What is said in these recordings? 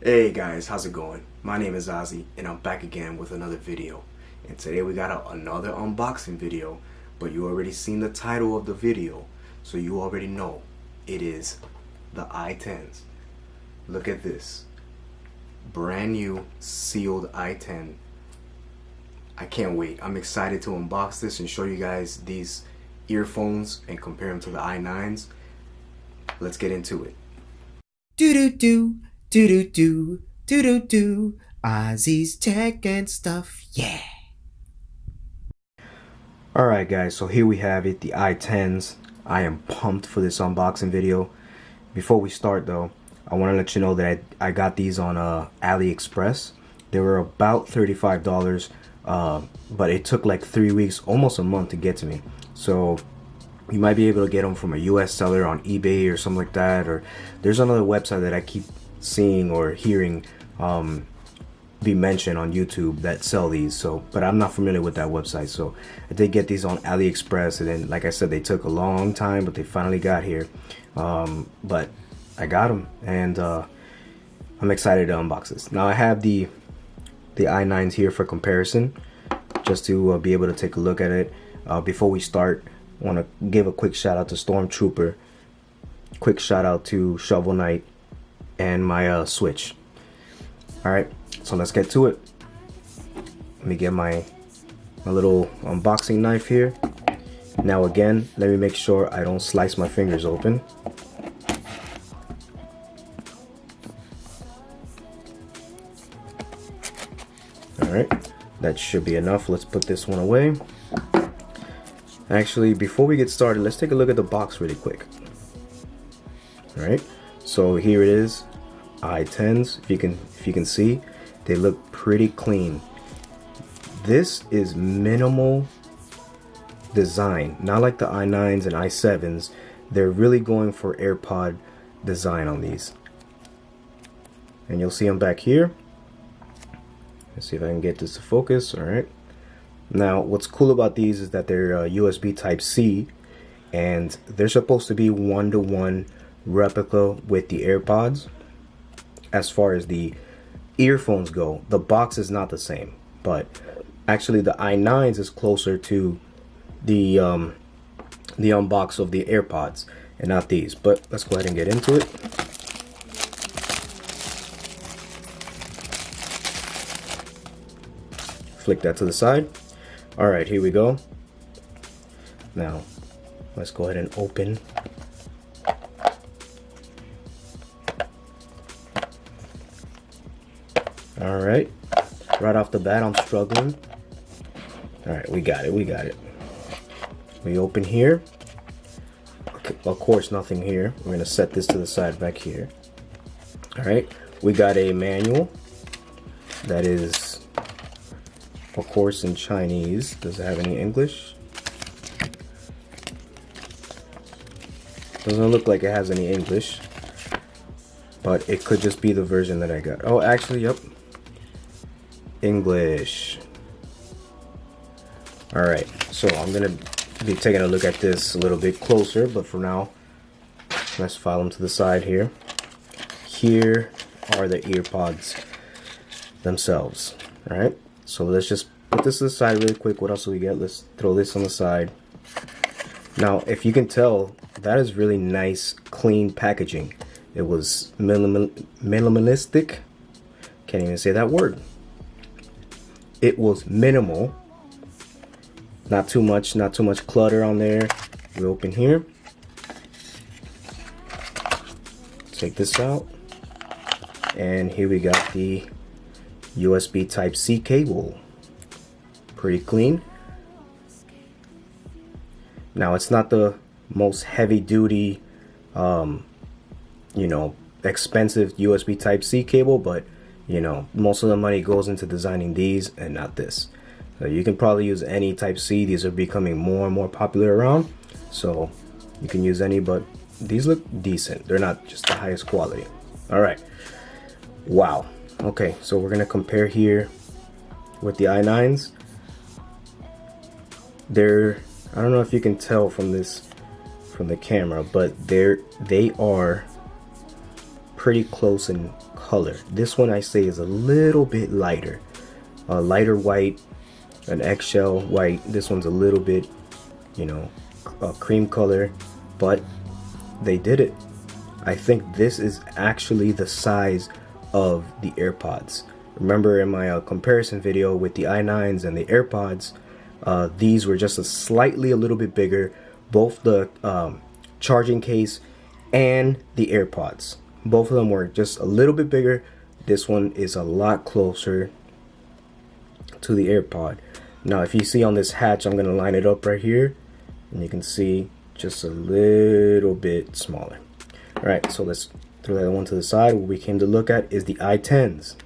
Hey guys, how's it going? My name is Ozzy and I'm back again with another video. And today we got another unboxing video, but you already seen the title of the video, so you already know it is the i10s. Look at this. Brand new sealed i10. I can't wait. I'm excited to unbox this and show you guys these earphones and compare them to the i9s. Let's get into it. Do do do do do do do do do. Ozzy's tech and stuff, yeah. Alright guys, so here we have it, the i10s. I am pumped for this unboxing video. Before we start though, I want to let you know that I got these on AliExpress. They were about $35, but it took like 3 weeks, almost a month to get to me. So you might be able to get them from a US seller on eBay or something like that, or there's another website that I keep seeing or hearing be mentioned on YouTube that sell these. So, but I'm not familiar with that website. So I did get these on AliExpress, and then like I said, they took a long time, but they finally got here. But I got them, and I'm excited to unbox this. Now I have the i9s here for comparison, just to be able to take a look at it. Before we start, I want to give a quick shout out to Stormtrooper, quick shout out to Shovel Knight, and my Switch. Alright, so let's get to it. Let me get my little unboxing knife here. Now again, let me make sure I don't slice my fingers open. Alright, that should be enough. Let's put this one away. Actually, before we get started, let's take a look at the box really quick. Alright, so here it is, i10s. If you can see, they look pretty clean. This is minimal design, not like the i9s and i7s. They're really going for AirPod design on these. And you'll see them back here. Let's see if I can get this to focus. Alright. Now, what's cool about these is that they're USB Type-C, and they're supposed to be one-to-one replica with the AirPods. As far as the earphones go, the box is not the same, but actually the i9s is closer to the unbox of the AirPods and not these. But let's go ahead and get into it. Flick that to the side. Alright, here we go. Now, let's go ahead and open. Alright, right off the bat, I'm struggling. Alright, we got it, we got it. We open here. Okay, of course, nothing here. We're going to set this to the side back here. Alright, we got a manual that is, of course, in Chinese. Does it have any English? Doesn't look like it has any English, but it could just be the version that I got. Oh, actually, yep. English. Alright, so I'm gonna be taking a look at this a little bit closer, but for now, let's file them to the side here. Here are the earpods themselves. Alright, so let's just put this to the side really quick. What else do we get? Let's throw this on the side. Now, if you can tell, that is really nice, clean packaging. It was minimalistic. Can't even say that word. It was minimal. Not too much clutter on there. We open here. Take this out. And here we got the USB Type-C cable. Pretty clean. Now, it's not the most heavy duty, you know, expensive USB Type-C cable, but you know, most of the money goes into designing these and not this. So you can probably use any Type-C. These are becoming more and more popular around, so you can use any, but these look decent. They're not just the highest quality. All right, wow. Okay, so we're gonna compare here with the i9s. They're, I don't know if you can tell from this, from the camera, but they are pretty close in color. This one I say is a little bit lighter, a lighter white, an eggshell white. This one's a little bit, you know, a cream color, but they did it. I think this is actually the size of the AirPods. Remember in my comparison video with the i9s and the AirPods, these were just a little bit bigger. Both the charging case and the AirPods, both of them were just a little bit bigger. This one is a lot closer to the AirPod. Now if you see on this hatch, I'm going to line it up right here, and you can see just a little bit smaller. Alright, so let's throw that one to the side. What we came to look at is the i10s.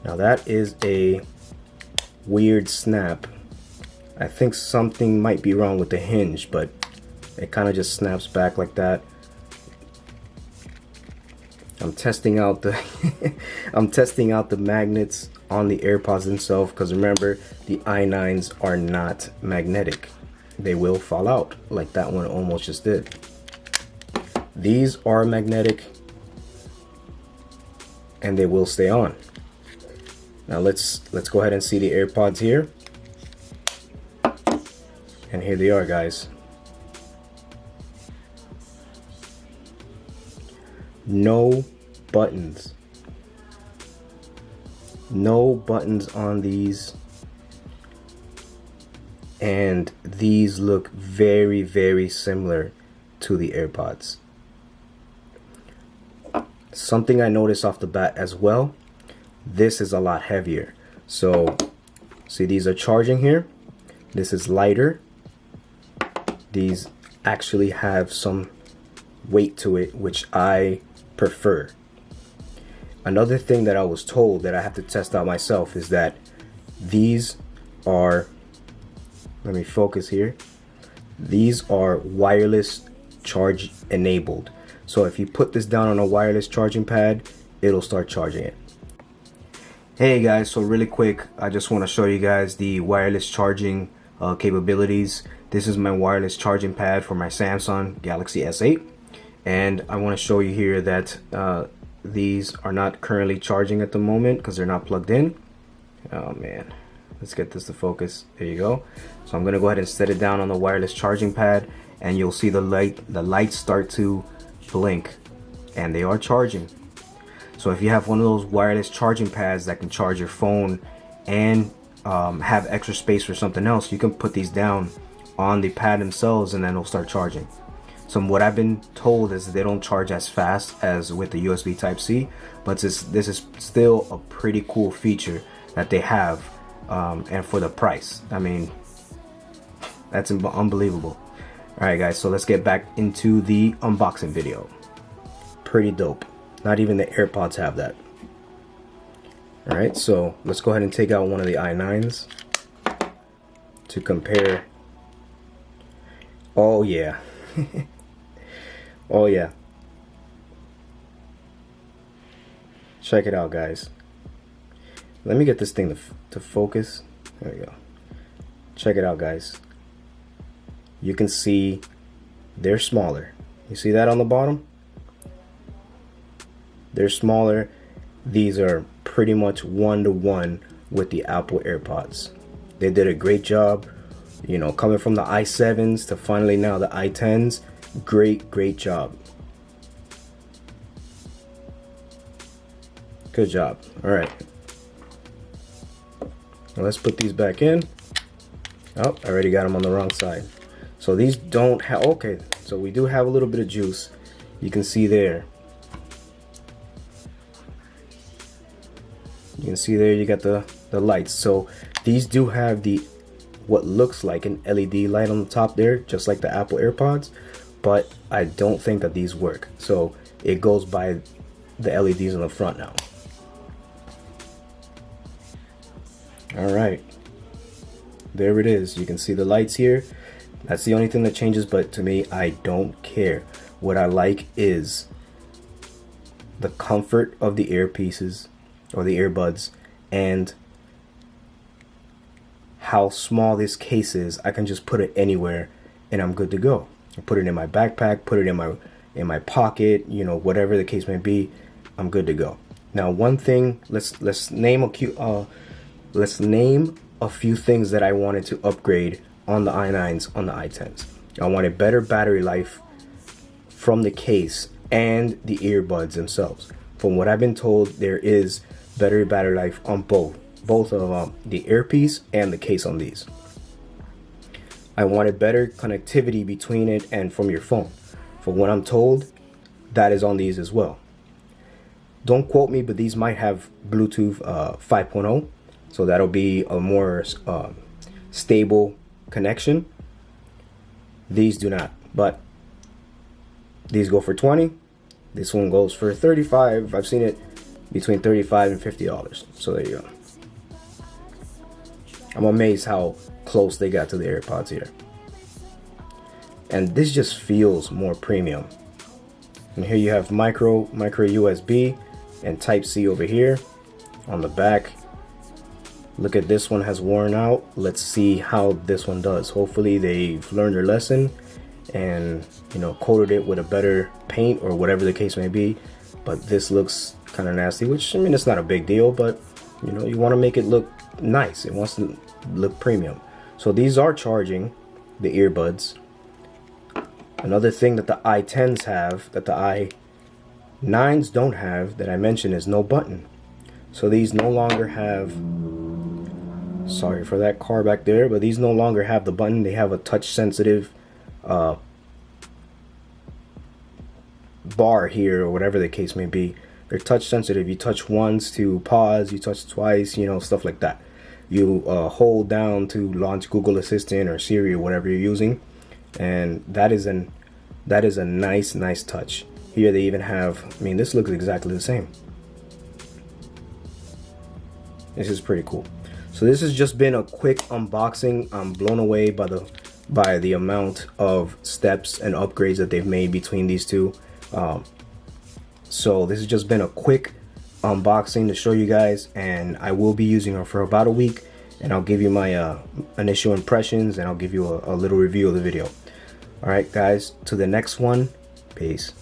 Now that is a weird snap. I think something might be wrong with the hinge, but it kind of just snaps back like that. I'm testing out the I'm testing out the magnets on the AirPods themselves, because remember, the i9s are not magnetic. They will fall out like that one almost just did. These are magnetic and they will stay on. Now let's go ahead and see the AirPods here. And here they are, guys. No buttons. No buttons on these. And these look very, very similar to the AirPods. Something I noticed off the bat as well, this is a lot heavier. So see, these are charging here. This is lighter. These actually have some weight to it, which I prefer. Another thing that I was told that I have to test out myself is that these are, let me focus here, these are wireless charge enabled. So if you put this down on a wireless charging pad, it'll start charging it. Hey guys, so really quick, I just want to show you guys the wireless charging capabilities. This is my wireless charging pad for my Samsung Galaxy S8, and I want to show you here that these are not currently charging at the moment because they're not plugged in. Oh man, let's get this to focus. There you go. So I'm gonna go ahead and set it down on the wireless charging pad, and you'll see the lights start to blink, and they are charging. So if you have one of those wireless charging pads that can charge your phone and have extra space for something else, you can put these down on the pad themselves and then it'll start charging. So what I've been told is that they don't charge as fast as with the USB Type-C, but this is still a pretty cool feature that they have, and for the price, I mean, that's unbelievable. Alright guys, so let's get back into the unboxing video. Pretty dope. Not even the AirPods have that. Alright, so let's go ahead and take out one of the i9s to compare. Oh yeah. Oh yeah. Check it out, guys. Let me get this thing to focus. There we go. Check it out, guys. You can see they're smaller. You see that on the bottom? They're smaller. These are pretty much one-to-one with the Apple AirPods. They did a great job, you know, coming from the i7s to finally now the i10s. Great job. Good job. All right, now let's put these back in. Oh, I already got them on the wrong side. So these don't have, okay, so we do have a little bit of juice. You can see there. You can see there you got the lights. So these do have the what looks like an LED light on the top there, just like the Apple AirPods, but I don't think that these work. So it goes by the LEDs on the front now. All right, there it is. You can see the lights here. That's the only thing that changes, but to me, I don't care. What I like is the comfort of the earpieces or the earbuds, and how small this case is, I can just put it anywhere and I'm good to go. I put it in my backpack, put it in my pocket, you know, whatever the case may be, I'm good to go. Now, one thing, let's name a few things that I wanted to upgrade on the i9s, on the i10s. I wanted better battery life from the case and the earbuds themselves. From what I've been told, there is better battery life on both of the earpiece and the case on these. I wanted better connectivity between it and from your phone. From what I'm told, that is on these as well. Don't quote me, but these might have Bluetooth 5.0, so that'll be a more stable connection. These do not, but these go for 20. This one goes for 35. I've seen it between $35 and $50. So there you go. I'm amazed how close they got to the AirPods here. And this just feels more premium. And here you have micro USB and Type-C over here on the back. Look at this one has worn out. Let's see how this one does. Hopefully they've learned their lesson and, you know, coated it with a better paint or whatever the case may be. But this looks kind of nasty, which, I mean, it's not a big deal, but you know, you want to make it look nice. It wants to look premium. So these are charging, the earbuds. Another thing that the i10s have that the i9s don't have that I mentioned is no button. So these no longer have, sorry for that car back there, but these no longer have the button. They have a touch sensitive bar here, or whatever the case may be. They're touch sensitive. You touch once to pause, you touch twice, you know, stuff like that. You hold down to launch Google Assistant or Siri or whatever you're using, and that is a nice touch. Here they even have, I mean, this looks exactly the same. This is pretty cool. So this has just been a quick unboxing. I'm blown away by the amount of steps and upgrades that they've made between these two. So this has just been a quick unboxing to show you guys, and I will be using them for about a week, and I'll give you my initial impressions, and I'll give you a little review of the video. All right, guys, to the next one. Peace.